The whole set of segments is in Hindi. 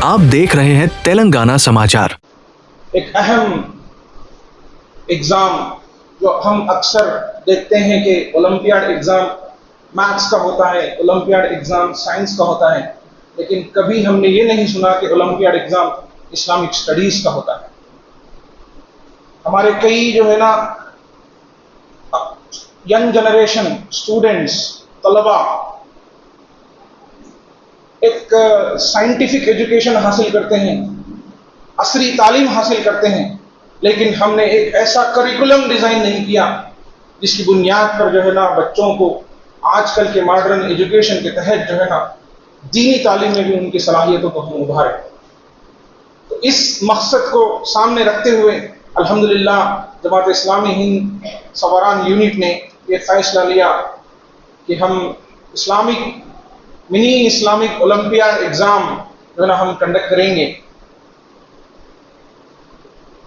आप देख रहे हैं तेलंगाना समाचार। एक अहम एग्जाम जो हम अक्सर देखते हैं कि ओलंपियाड एग्जाम मैथ्स का होता है, ओलंपियाड एग्जाम साइंस का होता है, लेकिन कभी हमने ये नहीं सुना कि ओलंपियाड एग्जाम इस्लामिक स्टडीज का होता है। हमारे कई जो है ना यंग जनरेशन स्टूडेंट्स तलबा एक साइंटिफिक एजुकेशन हासिल करते हैं, असरी तालीम हासिल करते हैं, लेकिन हमने एक ऐसा करिकुलम डिजाइन नहीं किया जिसकी बुनियाद पर जो है ना बच्चों को आजकल के मॉडर्न एजुकेशन के तहत जो है ना दीनी तालीम में भी उनकी सलाहियतों को हम उभारें। तो इस मकसद को सामने रखते हुए अल्हम्दुलिल्लाह जमात इस्लामी हिंद सवारान यूनिट ने यह फैसला लिया कि हम मिनी इस्लामिक ओलंपियाड एग्जाम जो है ना हम कंडक्ट करेंगे,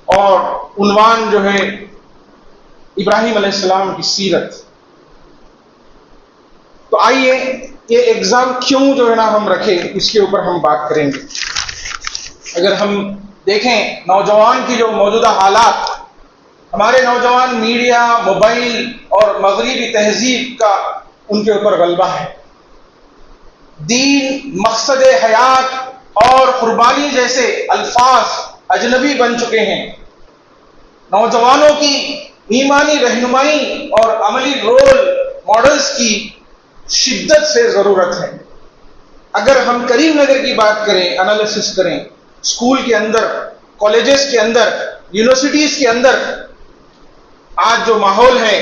और उन्वान जो है इब्राहिम अलैहिस्सलाम की सीरत। तो आइए ये एग्जाम क्यों जो है ना हम रखें, इसके ऊपर हम बात करेंगे। अगर हम देखें नौजवान की जो मौजूदा हालात, हमारे नौजवान मीडिया, मोबाइल और मगरिबी तहजीब का उनके ऊपर गलबा है। दीन, मकसद हयात और कुर्बानी जैसे अल्फाज अजनबी बन चुके हैं। नौजवानों की ईमानी रहनुमाई और अमली रोल मॉडल्स की शिद्दत से जरूरत है। अगर हम करीमनगर की बात करें, एनालिसिस करें, स्कूल के अंदर, कॉलेजेस के अंदर, यूनिवर्सिटीज के अंदर आज जो माहौल है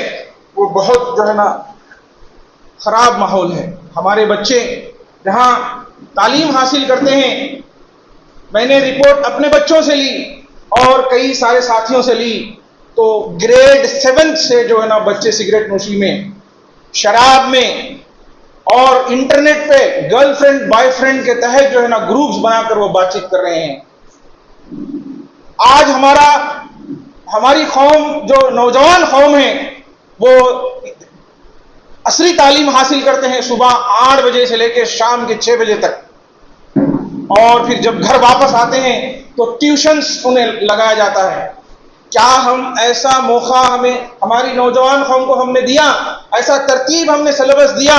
वो बहुत जो है ना खराब माहौल है। हमारे बच्चे जहां तालीम हासिल करते हैं, मैंने रिपोर्ट अपने बच्चों से ली और कई सारे साथियों से ली, तो ग्रेड 7 से जो है ना बच्चे सिगरेट नोशी में, शराब में और इंटरनेट पे गर्लफ्रेंड बॉयफ्रेंड के तहत जो है ना ग्रुप्स बनाकर वो बातचीत कर रहे हैं। आज हमारी कौम जो नौजवान कौम है वो असरी तालीम हासिल करते हैं सुबह 8 बजे से लेकर शाम के 6 बजे तक, और फिर जब घर वापस आते हैं तो ट्यूशन्स उन्हें लगाया जाता है। क्या हम ऐसा मौका हमारी नौजवान कौम को हमने दिया, ऐसा तरतीब हमने सिलेबस दिया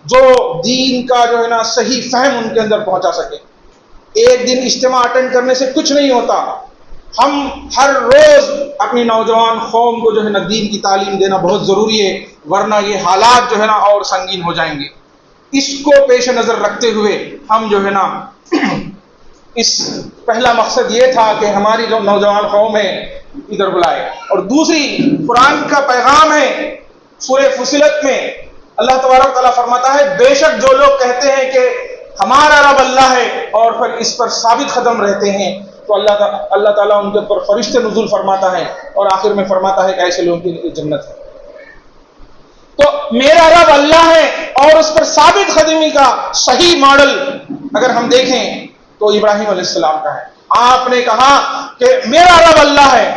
जो दीन का जो है ना सही फहम उनके अंदर पहुंचा सके। एक दिन इज्तिमा अटेंड करने से कुछ नहीं होता। हम हर रोज अपनी नौजवान कौम को जो है ना दीन की तालीम देना बहुत जरूरी है, वरना ये हालात जो है ना और संगीन हो जाएंगे। इसको पेश नजर रखते हुए हम जो है ना इस पहला मकसद ये था कि हमारी जो नौजवान कौम है इधर बुलाए। और दूसरी, कुरान का पैगाम है, सूरह फुसिलत में अल्लाह तबारक तआला फरमाता है, बेशक जो लोग कहते हैं कि हमारा रब अल्लाह है और फिर इस पर साबित कदम रहते हैं, तो अल्लाह ताला उनके ऊपर फरिश्ते नुज़ुल फरमाता है और आखिर में फरमाता है कि ऐसे लोगों की जन्नत है। तो मेरा रब अल्लाह है और उस पर साबित कदमी का सही मॉडल अगर हम देखें तो इब्राहिम अलैहिस्सलाम का है। आपने कहा कि मेरा रब अल्लाह है,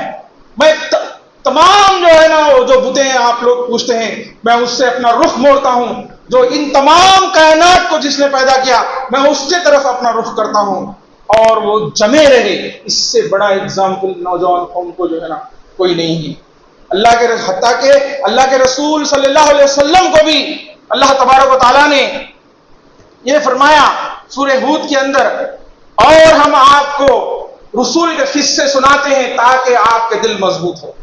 मैं तमाम जो है ना वो जो बुतें हैं आप लोग पूछते हैं, मैं उससे अपना रुख मोड़ता हूं। जो इन तमाम कायनात को जिसने पैदा किया, मैं उसके तरफ अपना रुख करता हूं और वो जमे रहे। इससे बड़ा एग्जाम्पल नौजवान कौम को जो है ना कोई नहीं है। अल्लाह के रसूल सल्लल्लाहु अलैहि वसल्लम को भी अल्लाह तबारक व तआला ने ये फरमाया सूरह हूद के अंदर, और हम आपको रसूल के किस्से सुनाते हैं ताकि आपके दिल मजबूत हो।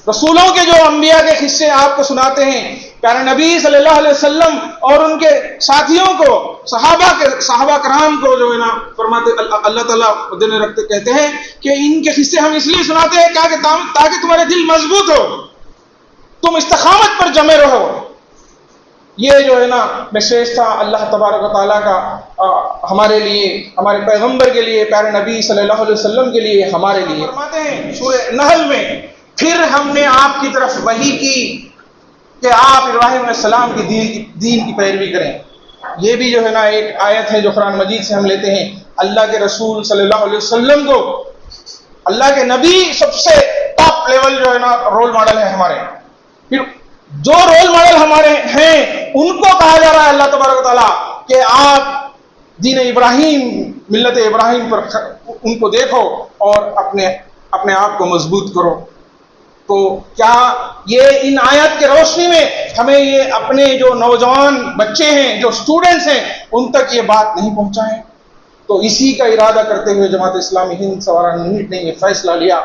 रसूलों के जो अंबिया के किस्से आपको सुनाते हैं, प्यारे नबी सल्लल्लाहु अलैहि वसल्लम और उनके साथियों को, सहाबा कराम को जो है ना फरमाते, अल्लाह ताला दिन रखते कहते हैं कि इनके किस्से हम इसलिए सुनाते हैं ताकि तुम्हारे दिल मजबूत हो, तुम इस्तिकामत पर जमे रहो। ये जो है ना मैसेज था अल्लाह तबारक व तआला का हमारे लिए, हमारे पैगंबर के लिए, प्यारे नबी सल्लल्लाहु अलैहि वसल्लम के लिए, हमारे लिए। फरमाते हैं सूरह नहल में, फिर हमने आपकी तरफ वही की कि आप इब्राहिम अलैहिस्सलाम की दीन की पैरवी करें। ये भी जो है ना एक आयत है जो कुरान मजीद से हम लेते हैं। अल्लाह के रसूल सल्लल्लाहु अलैहि वसल्लम को, अल्लाह के नबी सबसे टॉप लेवल जो है ना रोल मॉडल है हमारे। फिर जो रोल मॉडल हमारे हैं उनको कहा जा रहा है अल्लाह तबारक व तआला कि आप दीन इब्राहिम मिल्लत इब्राहिम पर उनको देखो और अपने आप को मजबूत करो। तो क्या ये इन आयत के रोशनी में हमें ये अपने जो नौजवान बच्चे हैं, जो स्टूडेंट्स हैं, उन तक ये बात नहीं पहुंचाएं? तो इसी का इरादा करते हुए जमात इस्लामी हिंद सवारान यूनिट ने ये फैसला लिया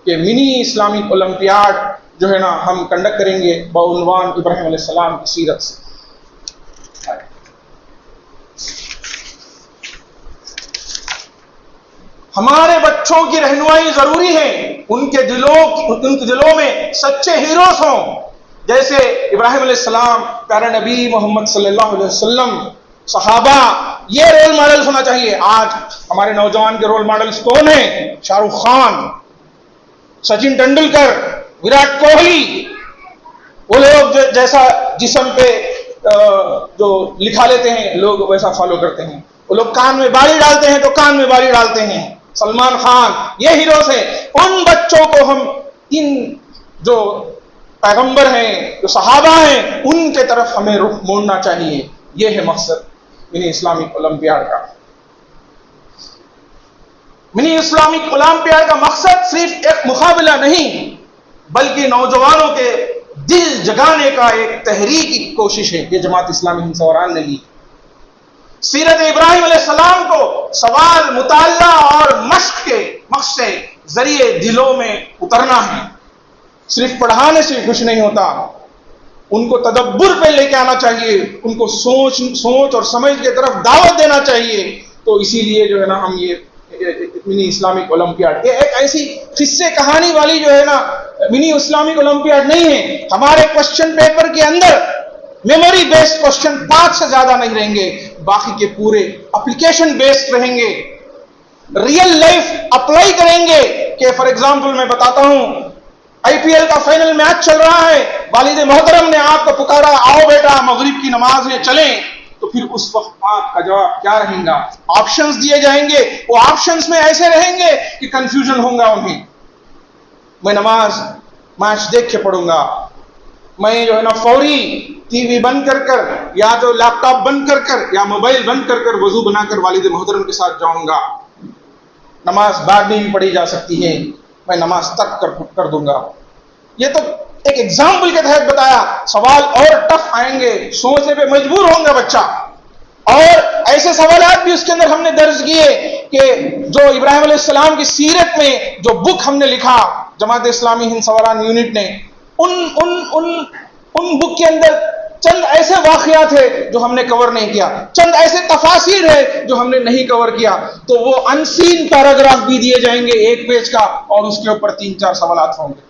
कि मिनी इस्लामिक ओलंपियाड जो है ना हम कंडक्ट करेंगे बउनवान इब्राहिम अलैहिस्सलाम की सीरत से। हमारे बच्चों की रहनुमाई जरूरी है, उनके दिलों में सच्चे हीरोज हों, जैसे इब्राहिम अलैहिस्सलाम, प्यारे नबी मोहम्मद सल्लल्लाहु अलैहि वसल्लम, सहाबा, ये रोल मॉडल्स होना चाहिए। आज हमारे नौजवान के रोल मॉडल्स कौन हैं? शाहरुख खान, सचिन तेंदुलकर, विराट कोहली, वो लोग जैसा जिस्म पे जो लिखा लेते हैं लोग वैसा फॉलो करते हैं। वो लोग कान में बाली डालते हैं तो कान में बाली डालते हैं। सलमान खान, ये हीरोज हैं। उन बच्चों को हम इन जो पैगंबर हैं, जो सहाबा हैं, उनके तरफ हमें रुख मोड़ना चाहिए। ये है मकसद मिनी इस्लामिक ओलंपियाड का। मिनी इस्लामिक ओलंपियाड का मकसद सिर्फ एक मुकाबला नहीं, बल्कि नौजवानों के दिल जगाने का एक तहरीक की कोशिश है। ये जमात इस्लामी हिंद सवारान ने ली। सीरत इब्राहिम अलैहिस्सलाम को सवाल, मुताला और मश्क के मकसद से जरिए दिलों में उतरना है। सिर्फ पढ़ाने से कुछ नहीं होता, उनको तदब्बुर पे लेके आना चाहिए, उनको सोच और समझ की तरफ दावत देना चाहिए। तो इसीलिए जो है ना हम ये मिनी इस्लामिक ओलंपियाड, ये एक ऐसी किस्से कहानी वाली जो है ना मिनी इस्लामिक ओलंपियाड नहीं है। हमारे क्वेश्चन पेपर के अंदर मेमोरी बेस्ड क्वेश्चन 5 से ज्यादा नहीं रहेंगे, बाकी के पूरे एप्लीकेशन बेस्ड रहेंगे, रियल लाइफ अप्लाई करेंगे। कि फॉर एग्जांपल मैं बताता हूं, आईपीएल का फाइनल मैच चल रहा है, वालिद मोहतरम ने आपको पुकारा, आओ बेटा मगरिब की नमाज में चलें, तो फिर उस वक्त आपका जवाब क्या रहेगा? ऑप्शंस दिए जाएंगे, वो ऑप्शंस में ऐसे रहेंगे कि कंफ्यूजन होगा उन्हें। मैं नमाज मैच देख के पढ़ूंगा, मैं जो है ना फौरी टीवी बंद कर या तो लैपटॉप बंद कर या मोबाइल बंद कर वजू बनाकर वालिद मोहतरम के साथ जाऊंगा। नमाज बाद में भी पढ़ी जा सकती है, मैं नमाज तक कर दूंगा। ये तो एक एग्जाम्पल के तहत बताया। सवाल और टफ आएंगे, सोचने पे मजबूर होगा बच्चा। और ऐसे सवालात भी उसके अंदर हमने दर्ज किए कि जो इब्राहिम अलैहिस्सलाम की सीरत में जो बुक हमने लिखा जमात इस्लामी हिंद सवारान यूनिट ने, उन बुक के अंदर चंद ऐसे वाकयात है जो हमने कवर नहीं किया, चंद ऐसे तफासिर है जो हमने नहीं कवर किया। तो वो अनसीन पैराग्राफ भी दिए जाएंगे 1 पेज का, और उसके ऊपर 3-4 सवालात होंगे।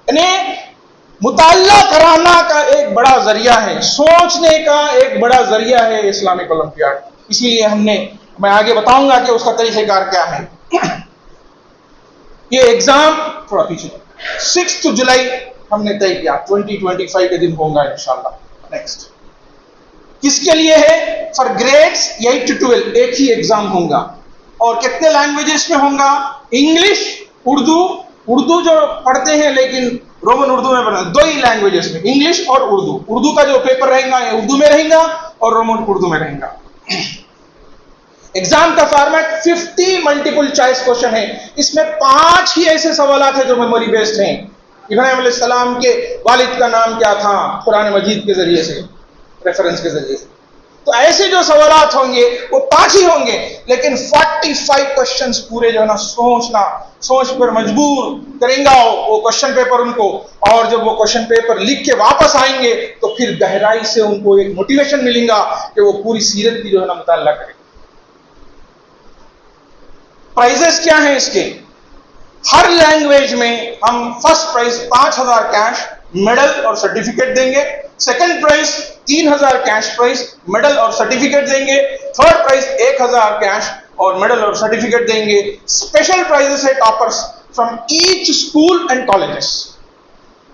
यानी मुताल्ला कराना का एक बड़ा जरिया है, सोचने का एक बड़ा जरिया है इस्लामिक ओलंपियाड। इसीलिए मैं आगे बताऊंगा कि उसका तरीक़ेकार क्या है। ये एग्जाम थोड़ा पीछे 6 जुलाई हमने तय किया, 2025 के दिन होगा इंशाल्लाह। नेक्स्ट किसके लिए है? फॉर ग्रेड्स 8 to 12 एक ही एग्जाम होगा। और कितने लैंग्वेजेस में होगा? इंग्लिश, उर्दू जो पढ़ते हैं लेकिन रोमन उर्दू में पढ़ते हैं, 2 ही लैंग्वेजेस में, इंग्लिश और उर्दू। उर्दू का जो पेपर रहेगा ये उर्दू में रहेगा और रोमन उर्दू में रहेगा। एग्जाम का फॉर्मेट 50 मल्टीपल चॉइस क्वेश्चन है। इसमें 5 ही ऐसे सवालात हैं जो मेमोरी बेस्ड हैं। इब्राहिम अलैहिस्सलाम के वालिद का नाम क्या था? कुरान मजीद के जरिए से, रेफरेंस के जरिए से। तो ऐसे जो सवालात होंगे वो 5 ही होंगे, लेकिन 45 क्वेश्चंस पूरे जो है ना सोच पर मजबूर करेंगे वो क्वेश्चन पेपर उनको। और जब वो क्वेश्चन पेपर लिख के वापस आएंगे तो फिर गहराई से उनको एक मोटिवेशन मिलेगा कि वो पूरी सीरत की जो है ना मुताला करें। प्राइजेस क्या हैं इसके? हर लैंग्वेज में हम फर्स्ट प्राइज 5000 कैश, मेडल और सर्टिफिकेट देंगे। Second prize 3000 cash prize, medal और सर्टिफिकेट देंगे। थर्ड प्राइज 1000 कैश और मेडल और सर्टिफिकेट देंगे। स्पेशल प्राइजेस है toppers from each school and colleges.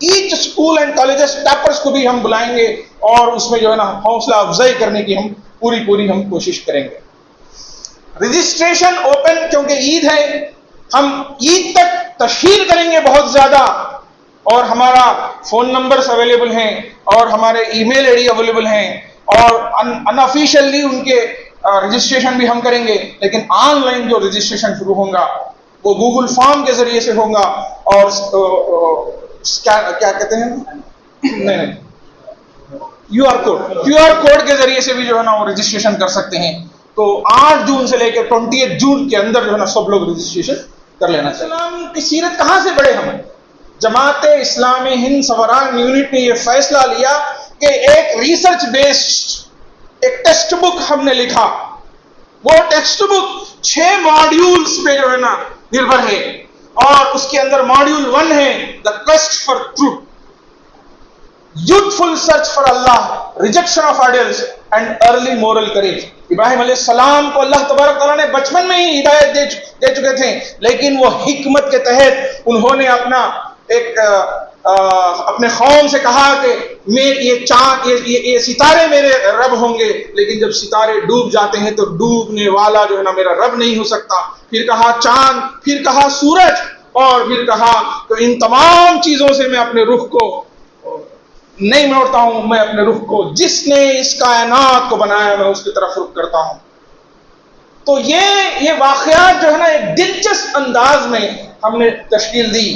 Each school and colleges toppers को भी हम बुलाएंगे और उसमें जो है ना हौसला अफजाई करने की हम पूरी हम कोशिश करेंगे। रजिस्ट्रेशन ओपन, क्योंकि ईद है, हम ईद तक तशहीर करेंगे बहुत ज्यादा। और हमारा फोन नंबर्स अवेलेबल हैं और हमारे ईमेल आईडी अवेलेबल हैं और अनऑफिशियली उनके रजिस्ट्रेशन भी हम करेंगे, लेकिन ऑनलाइन जो रजिस्ट्रेशन शुरू होगा वो गूगल फॉर्म के जरिए से होगा और क्या कहते हैं, नहीं क्यूआर कोड के जरिए से भी जो है ना वो रजिस्ट्रेशन कर सकते हैं। तो 8 जून से लेकर 28 जून के अंदर जो है ना सब लोग रजिस्ट्रेशन कर लेना चाहिए। इस्लाम की सीरत कहां से बढ़े हम? जमात इस्लामी हिंद सवरान यूनिट ने यह फैसला लिया कि एक रिसर्च बेस्ड एक टेक्स्ट बुक हमने लिखा। वो टेक्स्ट बुक 6 मॉड्यूल्स पे जो है ना निर्भर है और उसके अंदर मॉड्यूल 1 है the quest for truth, youthful search for Allah, rejection of idols and early moral courage. Ibrahim अलैहिस्सलाम को अल्लाह तबारक तआला ने बचपन में ही हिदायत दे चुके थे, लेकिन वो हिकमत के तहत उन्होंने अपने कौम से कहा कि ये चांद ये सितारे मेरे रब होंगे, लेकिन जब सितारे डूब जाते हैं तो डूबने वाला जो है ना मेरा रब नहीं हो सकता। फिर कहा चांद, फिर कहा सूरज और फिर कहा तो इन तमाम चीजों से मैं अपने रुख को नहीं मोड़ता हूं, मैं अपने रुख को जिसने इस कायनात को बनाया मैं उसकी तरफ रुख करता हूं। तो ये वाकयात जो है ना एक दिलचस्प अंदाज में हमने तश्कील दी।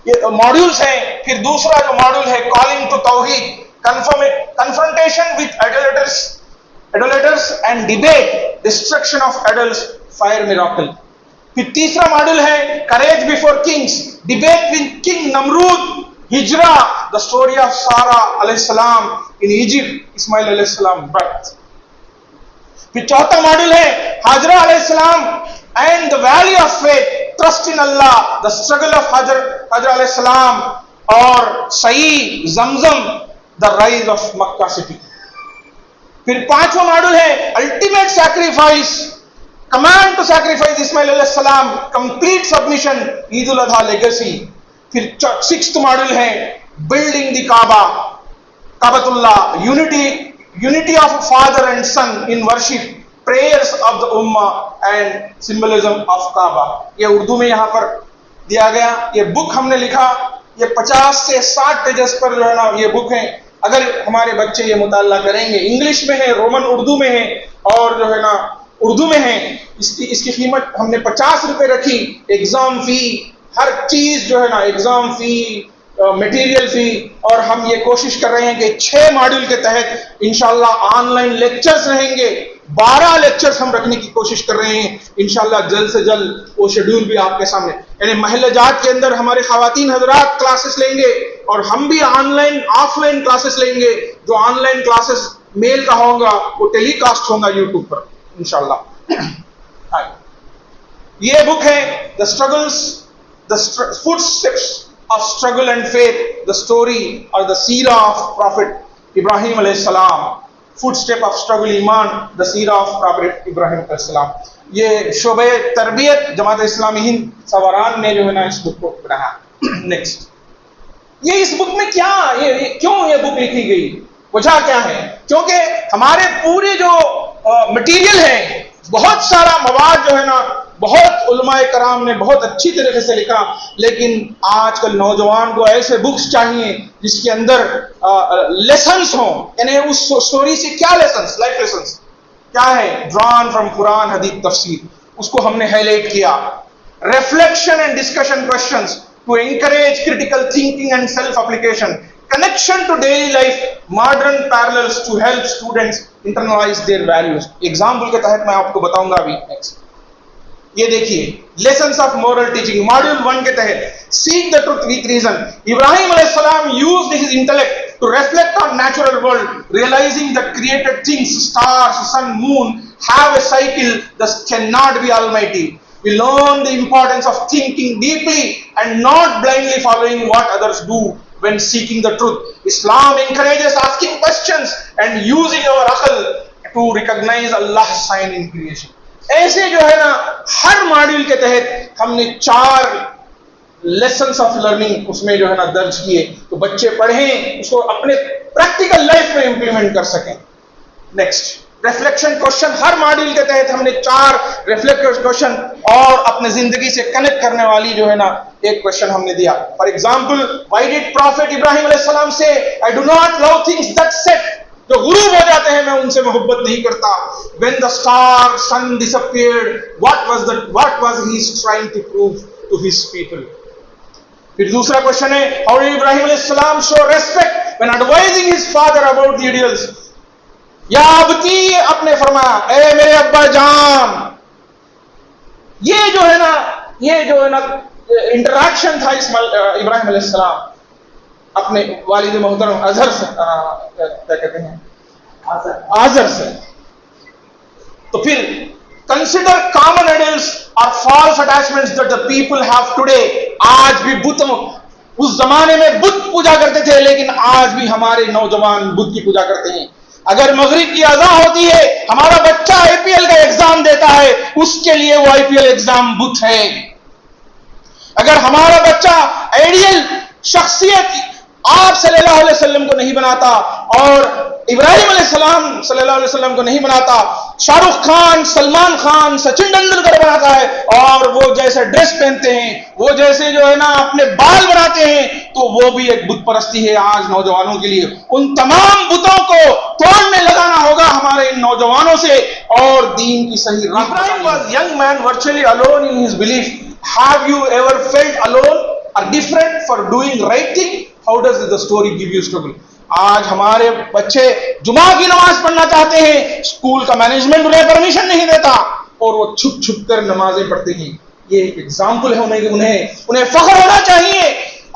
ये मॉड्यूल्स हैं। फिर दूसरा जो मॉड्यूल है कॉलिंग टू तौहीद, confrontation with idolaters and debate, destruction of idols, fire miracle. फिर तीसरा मॉड्यूल है courage before kings, debate with king Nimrod, हिजरा, द स्टोरी ऑफ सारा अलैहिस्सलाम इन इजिप्ट, इस्माइल अलैहिस्सलाम बर्थ। फिर चौथा मॉड्यूल है हाजरा अलैहिस्सलाम and the valley of faith, trust in Allah, the struggle of Hajra अलैहिस्सलाम और सई, Zamzam, the rise of Mecca city. फिर पांचवा मॉड्यूल है ultimate sacrifice, command to sacrifice Ismail अलैहिस्सलाम, complete submission, Eid ul Adha legacy. फिर 6th मॉड्यूल है बिल्डिंग द काबा, काबतुल्लाह, unity of father and son in worship, prayers of the उम्मा एंड सिंबलिज्म ऑफ काबा। ये उर्दू में यहां पर दिया गया। ये बुक हमने लिखा, ये 50 से 60 पेजेस पर जो है ना ये बुक है। अगर हमारे बच्चे ये मुताला करेंगे, इंग्लिश में है, रोमन उर्दू में है और जो है ना उर्दू में है। इसकी कीमत हमने 50 रुपए रखी। एग्जाम फी, हर चीज जो है ना, एग्जाम फी, मटेरियल फी, और हम ये कोशिश कर रहे हैं कि 6 मॉड्यूल के तहत इंशाल्लाह ऑनलाइन लेक्चर्स रहेंगे। 12 लेक्चर्स हम रखने की कोशिश कर रहे हैं इंशाल्लाह। जल्द से जल्द वो शेड्यूल भी आपके सामने, यानी महल्ले जात के अंदर हमारे खवातीन हजरात क्लासेस लेंगे और हम भी ऑनलाइन ऑफलाइन क्लासेस लेंगे। जो ऑनलाइन क्लासेस मेल का होगा वो टेलीकास्ट होगा यूट्यूब पर इंशाल्लाह। ये बुक है the struggles, the footsteps of struggle and faith, the story or the seerah of Prophet Ibrahim alayhi salam, footstep of struggle iman, the seerah of Prophet Ibrahim alayhi salam। ये शोबे तरबियत जमात इस्लामी हिंद सवरान ने जो है ना इस बुक को पढ़ा। नेक्स्ट, ये इस बुक में क्या क्यों ये बुक लिखी गई, वजह क्या है? क्योंकि हमारे पूरे जो मटेरियल है, बहुत सारा मवाद जो है ना बहुत उलमाए कराम ने बहुत अच्छी तरीके से लिखा, लेकिन आजकल नौजवान को ऐसे बुक्स चाहिए जिसके अंदर लेसन्स हों। यानी उस स्टोरी से क्या लेसन्स, लाइफ लेसन्स क्या है? ड्रॉन फ्रॉम कुरान, हदीस, तफसीर, उसको हमने हाईलाइट किया। Reflection and discussion questions to encourage critical thinking and self application, connection to daily life, modern parallels to help students internalize their values. Example के तहत मैं आपको बताऊंगा अभी। नेक्स्ट, ये देखिए lessons of moral teaching, module 1 के तहत seek the truth with reason. Ibrahim अलैहिस्सलाम used his intellect to reflect on natural world, realizing the created things, stars, sun, moon have a cycle, thus cannot be almighty. We learn the importance of thinking deeply and not blindly following what others do when seeking the truth. Islam encourages asking questions and using our aql to recognize Allah's sign in creation. ऐसे जो है ना हर मॉड्यूल के तहत हमने 4 लेसन्स ऑफ लर्निंग उसमें जो है ना दर्ज किए, तो बच्चे पढ़ें, उसको अपने प्रैक्टिकल लाइफ में इंप्लीमेंट कर सकें। नेक्स्ट, रिफ्लेक्शन क्वेश्चन, हर मॉड्यूल के तहत हमने 4 रिफ्लेक्टिव क्वेश्चन और अपने जिंदगी से कनेक्ट करने वाली जो है ना एक क्वेश्चन हमने दिया। For example, why did profit Ibrahim अलैहिस्सलाम से I do not love things that set, जो गुरूब हो जाते हैं मैं उनसे मोहब्बत नहीं करता। When the star sun disappeared, what was he trying to prove to his people? फिर दूसरा क्वेश्चन है, how did Ibrahim alayhi salam show respect when advising his father about the ideals? या अबती, अपने फरमाया, ए मेरे अब्बा जान। ये जो है ना इंटरैक्शन था इब्राहिम अलैहिस्सलाम अपने वालिद मोहतरम अजहर से, क्या कहते हैं, आजर से। तो फिर कंसिडर कॉमन आइडल्स और false attachments that the people have today. आज भी बुतों, उस जमाने में बुत पूजा करते थे, लेकिन आज भी हमारे नौजवान बुत की पूजा करते हैं। अगर मगरिब की अज़ान होती है, हमारा बच्चा आईपीएल का एग्जाम देता है, उसके लिए वो आईपीएल एग्जाम बुत है। अगर हमारा बच्चा आइडियल शख्सियत आप सल्लल्लाहु अलैहि वसल्लम को नहीं बनाता और इब्राहिम अलैहिस्सलाम सल्लल्लाहु अलैहि वसल्लम को नहीं बनाता, शाहरुख खान, सलमान खान, सचिन तेंदुलकर बनाता है, और वो जैसे ड्रेस पहनते हैं, वो जैसे जो है ना अपने बाल बनाते हैं, तो वो भी एक बुत परस्ती है आज नौजवानों के लिए। उन तमाम बुतों को तोड़ने लगाना होगा हमारे इन नौजवानों से और दीन की सही राह। Ibrahim was young man virtually alone in his belief. Have you ever felt alone or different for doing right thing? How does the story give you struggle? आज हमारे बच्चे जुमा की नमाज पढ़ना चाहते हैं, स्कूल का मैनेजमेंट उन्हें परमिशन नहीं देता और वो छुप छुप कर नमाजें पढ़ते हैं। ये एक एग्जाम्पल है उन्हें फख्र होना चाहिए।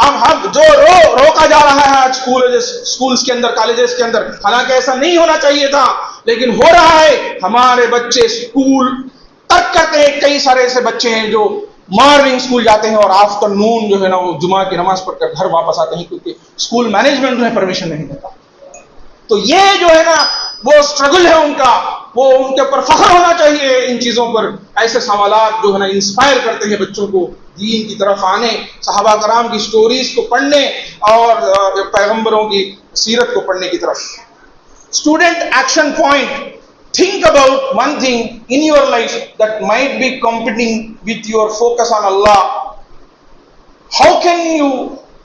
अब हम जो रोका जा रहा है आज स्कूल्स के अंदर, कॉलेजेस के अंदर, हालांकि ऐसा नहीं होना चाहिए था, लेकिन हो रहा है। हमारे बच्चे स्कूल तक करते हैं। कई सारे ऐसे बच्चे हैं जो मॉर्निंग स्कूल जाते हैं और आफ्टरनून जो है ना वो जुमा की नमाज पढ़कर घर वापस आते हैं, क्योंकि स्कूल मैनेजमेंट उन्हें परमिशन नहीं देता। तो ये जो है ना वो स्ट्रगल है उनका, वो उनके ऊपर फख्र होना चाहिए इन चीजों पर। ऐसे सवालात जो है ना इंस्पायर करते हैं बच्चों को दीन की तरफ आने, सहाबा कराम की स्टोरीज को पढ़ने और पैगंबरों की सीरत को पढ़ने की तरफ। Student action point: think about one thing in your life that might be competing with your focus on Allah. How can you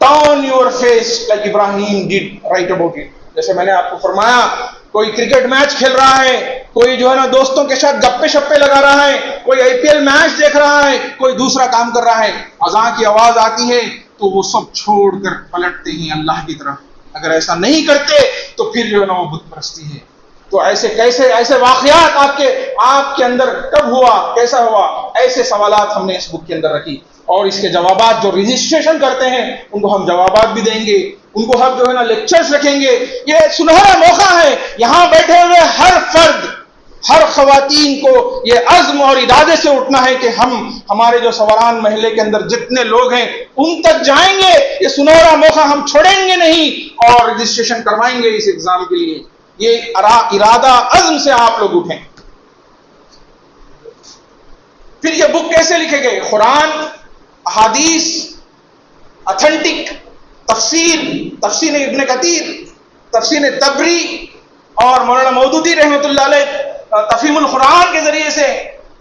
turn your face like Ibrahim did? Write about it. जैसे मैंने आपको फरमाया, कोई क्रिकेट मैच खेल रहा है, कोई जो है ना दोस्तों के साथ गप्पे शप्पे लगा रहा है, कोई आईपीएल मैच देख रहा है, कोई दूसरा काम कर रहा है, अज़ान की आवाज आती है तो वो सब छोड़कर पलटते हैं अल्लाह की तरफ। अगर ऐसा नहीं करते तो फिर जो है ना वो बुत परस्ती है। तो ऐसे वाकयात आपके अंदर कब हुआ, कैसा हुआ? ऐसे सवालात हमने इस बुक के अंदर रखी और इसके जवाबात जो रजिस्ट्रेशन करते हैं उनको हम जवाबात भी देंगे, उनको हम जो है ना लेक्चर्स रखेंगे। ये सुनहरा मौका है, यहां बैठे हुए हर फर्द, हर खवातीन को ये अज़्म और इरादे से उठना है कि हम हमारे जो सवरान महल्ले के अंदर जितने लोग हैं उन तक जाएंगे। ये सुनहरा मौका हम छोड़ेंगे नहीं और रजिस्ट्रेशन करवाएंगे इस एग्जाम के लिए। ये इरादा अज़्म से आप लोग उठें। फिर ये बुक कैसे लिखे गए? कुरान, हदीस, ऑथेंटिक तफसीर इब्न कतीर, तफसीर तबरी और मौलाना मौदूदी रहमतुल्लाह अलैह तफहीमुल कुरान के जरिए से,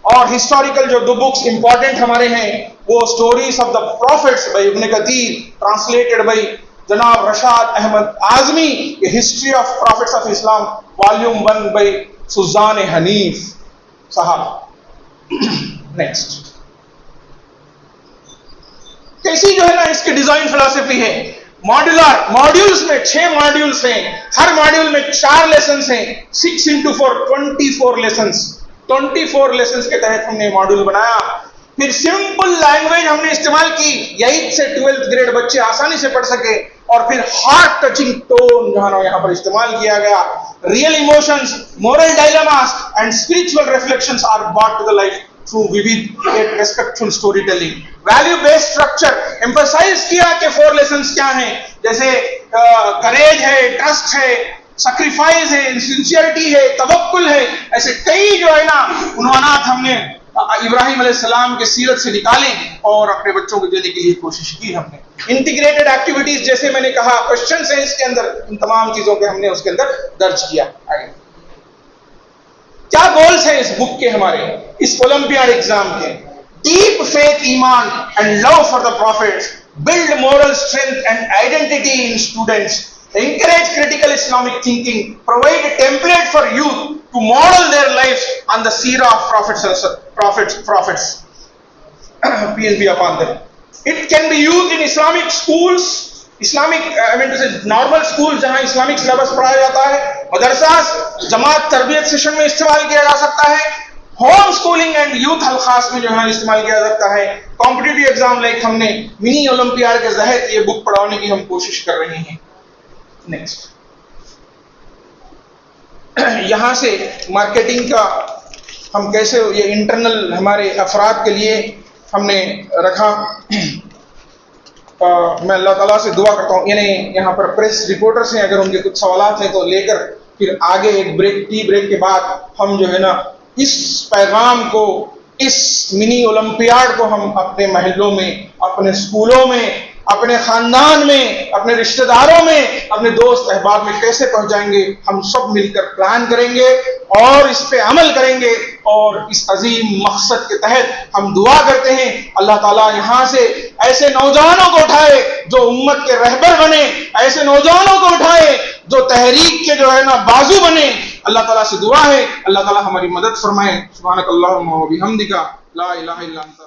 और हिस्टोरिकल जो 2 बुक्स इंपॉर्टेंट हमारे हैं वो stories of the prophets by Ibn Kathir, translated by जनाब Rashad Ahmad Azmi, history of prophets of Islam volume 1 by Suzanne Haneef साहब। नेक्स्ट, कैसी जो है ना इसकी डिजाइन फिलॉसफी है? मॉड्यूलर, मॉड्यूल्स में 6 मॉड्यूल्स हैं, हर मॉड्यूल में 4 लेसन हैं, 6 into 4 24 लेसन्स। 24 लेसन्स के तहत हमने मॉड्यूल बनाया। फिर सिंपल लैंग्वेज हमने इस्तेमाल की, 8th से 12th ग्रेड बच्चे आसानी से पढ़ सके, और फिर हार्ट टचिंग टोन जो है ना यहाँ पर इस्तेमाल किया गया। Real emotions, moral dilemmas and spiritual reflections are brought to the life through vivid yet respectful storytelling. Value based structure emphasize किया कि 4 लेसन्स क्या हैं, जैसे करेज है, ट्रस्ट है, सैक्रिफाइस है, सिंसियरिटी है, तवक्कुल है। ऐसे कई जो है ना उन्वानात हमने इब्राहिम अलैहिस्सलाम के सीरत से निकाले और अपने बच्चों को देने के लिए कोशिश की हमने। इंटीग्रेटेड एक्टिविटीज, जैसे मैंने कहा, क्वेश्चंस हैं इसके अंदर, इन तमाम चीजों के हमने उसके अंदर दर्ज किया। आगे क्या गोल्स हैं इस बुक के हमारे, इस ओलंपियाड एग्जाम के? डीप फेथ, ईमान and love for the prophets, build moral strength and identity in students, encourage critical Islamic thinking, provide a template for youth to model their lives on the seerah of prophets, peace be upon them. It can be used in Islamic schools, normal schools जहां इस्लामिक सिलेबस पढ़ाया जाता है, मदरसास, जमात तरबियत सेशन में इस्तेमाल किया जा सकता है, होम स्कूलिंग एंड यूथ हलखास में जो है इस्तेमाल किया जा सकता है, कॉम्पिटिटिव एग्जाम लाइक हमने मिनी ओलंपियाड के तहत ये बुक पढ़ाने की हम कोशिश कर रहे हैं। नेक्स्ट, यहां से मार्केटिंग का हम कैसे ये इंटरनल हमारे अफराद के लिए हमने रखा। मैं अल्लाह ताला से दुआ करता हूँ, यानी यहाँ पर प्रेस रिपोर्टर्स हैं, अगर उनके कुछ सवालात हैं तो लेकर फिर आगे एक टी ब्रेक के बाद हम जो है ना इस पैगाम को, इस मिनी ओलंपियाड को हम अपने महल्लों में, अपने स्कूलों में, अपने खानदान में, अपने रिश्तेदारों में, अपने दोस्त अहबाब में कैसे पहुंचाएंगे, हम सब मिलकर प्लान करेंगे और इस पे अमल करेंगे। और इस अजीम मकसद के तहत हम दुआ करते हैं अल्लाह ताला यहाँ से ऐसे नौजवानों को उठाए जो उम्मत के रहबर बने, ऐसे नौजवानों को उठाए जो तहरीक के जो है ना बाजू बने। अल्लाह ताला से दुआ है, अल्लाह ताला हमारी मदद फरमाए। सुब्हानकल्लाहुम्मा व बिहम्दिका ला इलाहा इल्ला अंता।